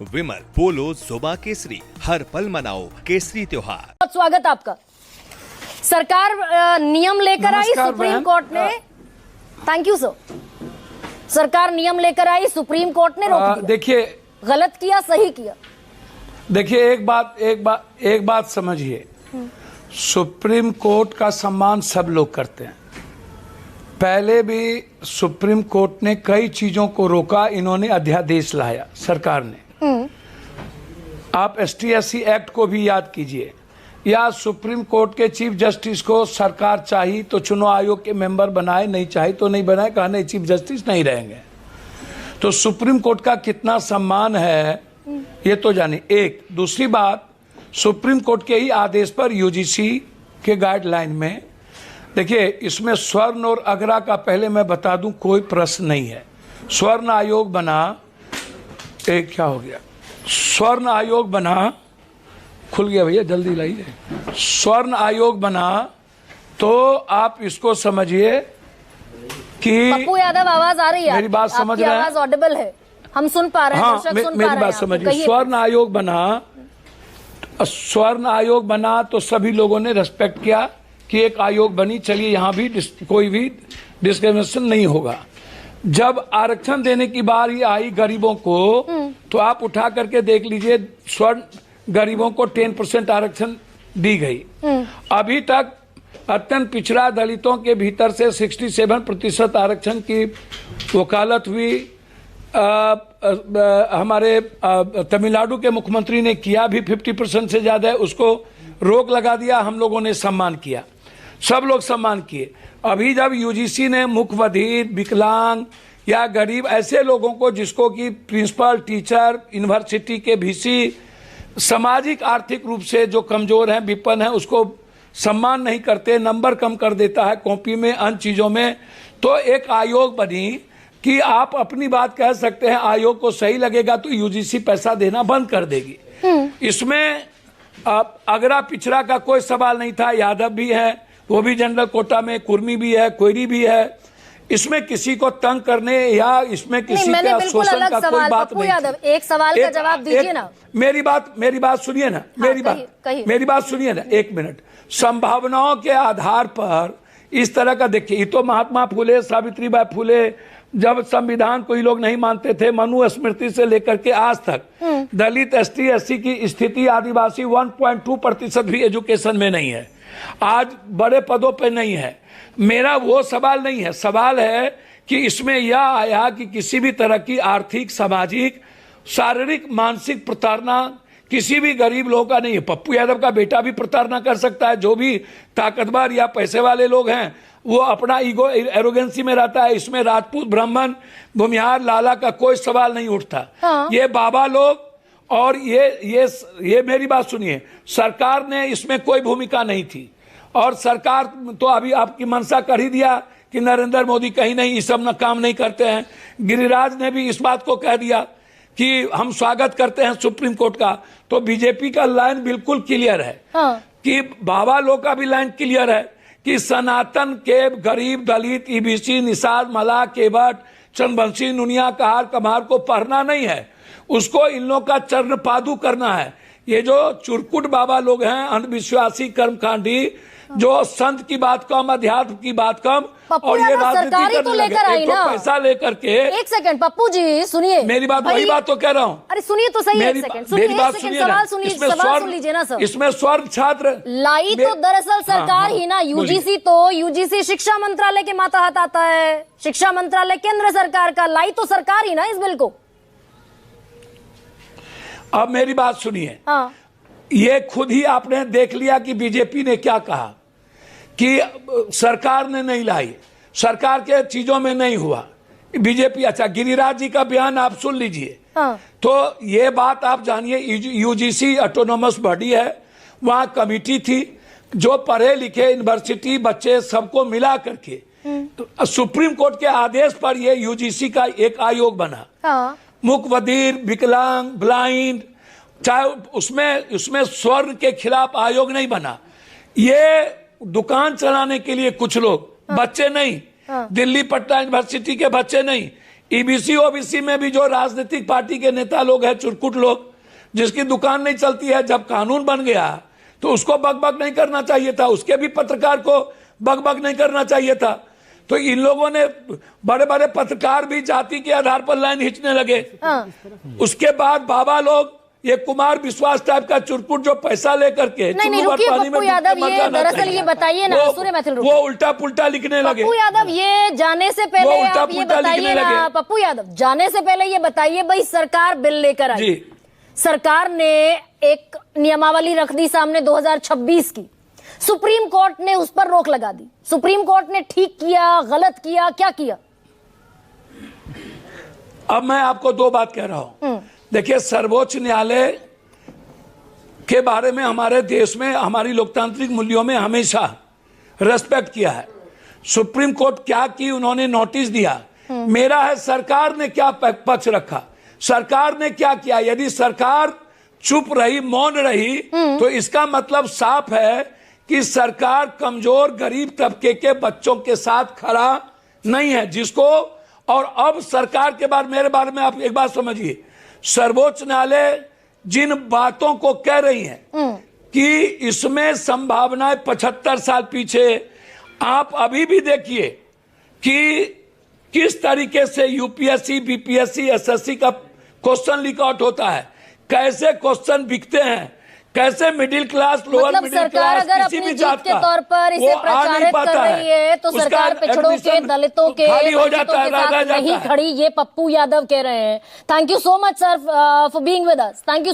विमल बोलो जुबा केसरी, हर पल मनाओ केसरी त्योहार। बहुत स्वागत आपका। सरकार नियम लेकर आई, सुप्रीम कोर्ट ने थैंक यू सर। सरकार नियम लेकर आई, सुप्रीम कोर्ट ने रोक दिया। देखिए, गलत किया सही किया। देखिए एक बात समझिए, सुप्रीम कोर्ट का सम्मान सब लोग करते हैं। पहले भी सुप्रीम कोर्ट ने कई चीजों को रोका, इन्होंने अध्यादेश लाया सरकार ने। आप ST/SC एक्ट को भी याद कीजिए, या सुप्रीम कोर्ट के चीफ जस्टिस को सरकार चाहिए तो चुनाव आयोग के मेंबर बनाए, नहीं चाहिए तो नहीं बनाए, कहा नहीं चीफ जस्टिस नहीं रहेंगे। तो सुप्रीम कोर्ट का कितना सम्मान है ये तो जानिए। एक दूसरी बात, सुप्रीम कोर्ट के ही आदेश पर UGC के गाइडलाइन में देखिए, इसमें स्वर्ण और अगरा का पहले मैं बता दूं कोई प्रश्न नहीं है। स्वर्ण आयोग बना, एक क्या हो गया, स्वर्ण आयोग बना, खुल गया भैया जल्दी लाइए। स्वर्ण आयोग बना तो आप इसको समझिए कि पप्पू यादव आवाज आ रही है, मेरी बात समझ रहे हैं, आवाज ऑडिबल है, हम सुन पा रहे हैं, दर्शक सुन पा रहे हैं। मेरी बात समझिए, स्वर्ण आयोग बना, स्वर्ण आयोग बना तो सभी लोगों ने रेस्पेक्ट किया कि एक आयोग बनी, चलिए यहाँ भी कोई भी डिस्क्रिमिनेशन नहीं होगा। जब आरक्षण देने की बारी आई गरीबों को, तो आप उठा करके देख लीजिए, स्वर्ण गरीबों को 10% आरक्षण दी गई। अभी तक अत्यंत पिछड़ा दलितों के भीतर से 67% आरक्षण की वकालत हुई। हमारे तमिलनाडु के मुख्यमंत्री ने किया भी 50% से ज्यादा है, उसको रोक लगा दिया, हम लोगों ने सम्मान किया, सब लोग सम्मान किए। अभी जब UGC ने मुख्यबधिर, विकलांग या गरीब ऐसे लोगों को, जिसको कि प्रिंसिपल, टीचर, यूनिवर्सिटी के VC, सामाजिक आर्थिक रूप से जो कमजोर हैं, विपन्न हैं, उसको सम्मान नहीं करते, नंबर कम कर देता है कॉपी में, अन्य चीजों में, तो एक आयोग बनी कि आप अपनी बात कह सकते हैं। आयोग को सही लगेगा तो UGC पैसा देना बंद कर देगी। इसमें अगरा पिछड़ा का कोई सवाल नहीं था, यादव भी है, वो भी जनरल कोटा में, कुर्मी भी है, कोयरी भी है। इसमें किसी को तंग करने या इसमें किसी का शोषण का कोई बात नहीं। यादव, एक सवाल का जवाब दीजिए ना। मेरी बात सुनिए ना, मेरी बात सुनिए ना, एक मिनट। संभावनाओं के आधार पर इस तरह का देखिए, ये तो महात्मा फुले, सावित्रीबाई फुले, जब संविधान को ये लोग नहीं मानते थे, मनु स्मृति से लेकर के आज तक दलित, ST/SC की स्थिति, आदिवासी 1.2% भी एजुकेशन में नहीं है, आज बड़े पदों पे नहीं है। मेरा वो सवाल नहीं है, सवाल है कि इसमें यह आया कि किसी भी तरह की आर्थिक, सामाजिक, शारीरिक, मानसिक प्रताड़ना किसी भी गरीब लोगों का नहीं है। पप्पू यादव का बेटा भी प्रताड़ना कर सकता है, जो भी ताकतवर या पैसे वाले लोग हैं, वो अपना ईगो, एरोगेंसी में रहता है। इसमें राजपूत, ब्राह्मण, भूमिहार, लाला का कोई सवाल नहीं उठता। ये बाबा लोग, और ये मेरी बात सुनिए, सरकार ने इसमें कोई भूमिका नहीं थी, और सरकार तो अभी आपकी मंशा कर ही दिया कि नरेंद्र मोदी कहीं नहीं, ये सब काम नहीं करते हैं। गिरिराज ने भी इस बात को कह दिया कि हम स्वागत करते हैं सुप्रीम कोर्ट का। तो बीजेपी का लाइन बिल्कुल क्लियर है कि बाबा लोग का भी लाइन क्लियर है कि सनातन के गरीब, दलित, EBC, निषाद, मलाह, केवट, चंद्रवंशी, नुनिया, कहार, कम्हार को पढ़ना नहीं है, उसको इन लोग का चरण पादु करना है। ये जो चुरकुट बाबा लोग हैं, अंधविश्वासी, कर्मकांडी, जो संत की बात कम, अध्यात्म की बात कम, और ये राजनीति तो लेकर आई ना, पैसा लेकर के। एक सेकंड पप्पू जी सुनिए, मेरी बात, वही बात तो कह रहा हूँ। अरे सुनिए तो सही, मेरी बात सुनिए, सवाल सुन लीजिए ना सर। इसमें स्वर्ण छात्र लाई तो दरअसल सरकार ही ना, UGC शिक्षा मंत्रालय के मातहत आता है, शिक्षा मंत्रालय केंद्र सरकार का, लाई तो सरकार ही ना इस बिल को। अब मेरी बात सुनिए, ये खुद ही आपने देख लिया कि बीजेपी ने क्या कहा कि सरकार ने नहीं लाई, सरकार के चीजों में नहीं हुआ बीजेपी। अच्छा, गिरिराज जी का बयान आप सुन लीजिए। तो ये बात आप जानिए, UGC ऑटोनोमस बॉडी है, वहां कमिटी थी, जो पढ़े लिखे यूनिवर्सिटी बच्चे सबको मिला करके, तो सुप्रीम कोर्ट के आदेश पर ये UGC का एक आयोग बना। मुख्यबधिर, विकलांग, ब्लाइंड, चाहे उसमें स्वर्ण के खिलाफ आयोग नहीं बना। ये दुकान चलाने के लिए कुछ लोग, बच्चे नहीं, दिल्ली पटना यूनिवर्सिटी के बच्चे नहीं, ईबीसी ओबीसी में भी जो राजनीतिक पार्टी के नेता लोग हैं, चुरकुट लोग, जिसकी दुकान नहीं चलती है, जब कानून बन गया तो उसको बकबक नहीं करना चाहिए था, उसके भी पत्रकार को बकबक नहीं करना चाहिए था। तो इन लोगों ने, बड़े बड़े पत्रकार भी जाति के आधार पर लाइन खींचने लगे। उसके बाद बाबा लोग, ये कुमार विश्वास टाइप का चुरकुट जो पैसा लेकर के नहीं रुकिए पप्पू यादव, ये दरअसल ये बताइए ना, सूर्य मैथिल वो उल्टा पुल्टा लिखने लगे। पप्पू यादव ये जाने से पहले आप ये बताइए ना, पप्पू यादव जाने से पहले ये बताइए, भाई सरकार बिल लेकर आई, सरकार ने एक नियमावली रख दी सामने 2026 की, सुप्रीम कोर्ट ने उस पर रोक लगा दी। सुप्रीम कोर्ट ने ठीक किया, गलत किया, क्या किया? अब मैं आपको दो बात कह रहा हूं। देखिए, सर्वोच्च न्यायालय के बारे में हमारे देश में, हमारी लोकतांत्रिक मूल्यों में हमेशा रेस्पेक्ट किया है। सुप्रीम कोर्ट क्या की, उन्होंने नोटिस दिया। मेरा है सरकार ने क्या पक्ष रखा, सरकार ने क्या किया। यदि सरकार चुप रही, मौन रही, तो इसका मतलब साफ है कि सरकार कमजोर गरीब तबके के बच्चों के साथ खड़ा नहीं है, जिसको, और अब सरकार के बारे, मेरे बारे में आप एक बात समझिए, सर्वोच्च न्यायालय जिन बातों को कह रही है कि इसमें संभावनाएं 75 साल पीछे, आप अभी भी देखिए कि किस तरीके से यूपीएससी, बीपीएससी, एसएससी का क्वेश्चन लीक आउट होता है, कैसे क्वेश्चन बिकते हैं, कैसे middle class, lower middle class, किसी भी जात के तौर पर इसे प्रचारित कर रही है, तो सरकार पिछड़ों के, दलितों के, खाली हो जाता है, नहीं खड़ी, ये पप्पू यादव कह रहे हैं। Thank you so much sir for being with us. Thank you.